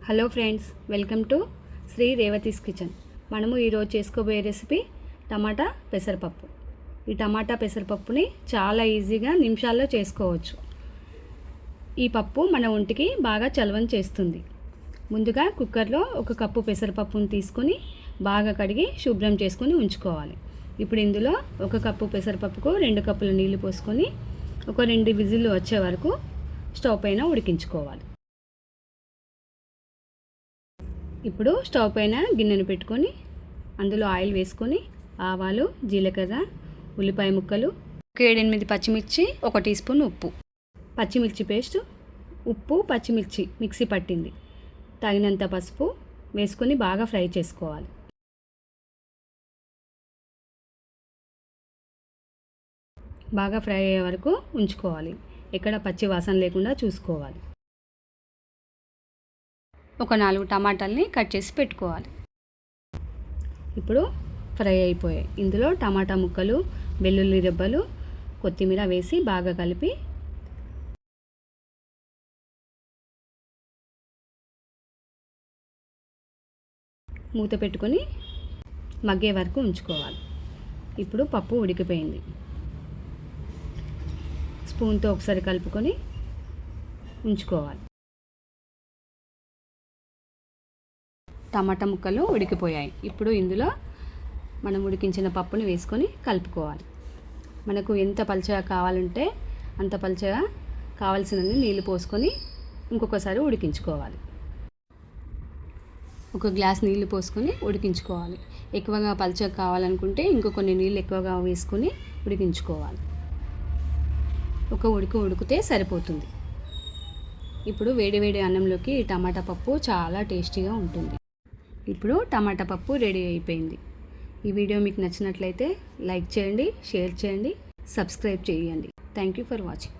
Hello friends, welcome to Shri Revathi's kitchen. మనము ఈరోజు చేసుకోబోయే రెసిపీ టమాటా పెసరపప్పు. ఈ టమాటా పెసరపప్పుని చాలా ఈజీగా నిమిషాల్లో చేసుకోవచ్చు. ఈ పప్పు మన ఒంటికి బాగా చలవని చేస్తుంది. ముందుగా కుక్కర్లో 1 కప్పు పెసరపప్పుని తీసుకొని బాగా కడిగి శుభ్రం చేసుకొని ఉంచుకోవాలి. ఇప్పుడు ఇందులో 1 కప్పు పెసరపప్పుకు 2 కప్పుల నీళ్లు పోసుకొని ఒక 2 విజిల్లు వచ్చే వరకు స్టవ్ పైన ఉడికించుకోవాలి. ఇప్పుడు స్టవ్ పైన గిన్నెను పెట్టుకొని అందులో ఆయిల్ వేసుకొని ఆవాలు, జీలకర్ర, ఉల్లిపాయ ముక్కలు, 7-8 పచ్చిమిర్చి, 1 టీ స్పూన్ ఉప్పు, పచ్చిమిర్చి పేస్ట్, ఉప్పు పచ్చిమిర్చి మిక్సీ పట్టింది, తగినంత పసుపు వేసుకొని బాగా ఫ్రై చేసుకోవాలి. బాగా ఫ్రై అయ్యే వరకు ఉంచుకోవాలి. ఎక్కడ పచ్చి వాసన లేకుండా చూసుకోవాలి. ఒక 4 టమాటాలని కట్ చేసి పెట్టుకోవాలి. ఇప్పుడు ఫ్రై అయిపోయాయి. ఇందులో టమాటా ముక్కలు, వెల్లుల్లి రెబ్బలు, కొత్తిమీర వేసి బాగా కలిపి మూత పెట్టుకొని మగ్గే వరకు ఉంచుకోవాలి. ఇప్పుడు పప్పు ఉడికిపోయింది. స్పూన్తో ఒకసారి కలుపుకొని ఉంచుకోవాలి. టమాటా ముక్కలు ఉడికిపోయాయి. ఇప్పుడు ఇందులో మనం ఉడికించిన పప్పుని వేసుకొని కలుపుకోవాలి. మనకు ఎంత పల్చగా కావాలంటే అంత పల్చగా కావాల్సినన్ని నీళ్ళు పోసుకొని ఇంకొకసారి ఉడికించుకోవాలి. 1 గ్లాస్ నీళ్ళు పోసుకొని ఉడికించుకోవాలి. ఎక్కువగా పల్చగా కావాలనుకుంటే ఇంకో కొన్ని నీళ్ళు ఎక్కువగా వేసుకొని ఉడికించుకోవాలి. ఒక ఉడికితే సరిపోతుంది. ఇప్పుడు వేడివేడి అన్నంలోకి ఈ టమాటా పప్పు చాలా టేస్టీగా ఉంటుంది. ఇప్పుడు టమాటా పప్పు రెడీ అయిపోయింది. ఈ వీడియో మీకు నచ్చినట్లయితే లైక్ చేయండి, షేర్ చేయండి, సబ్స్క్రైబ్ చేయండి. Thank you for watching.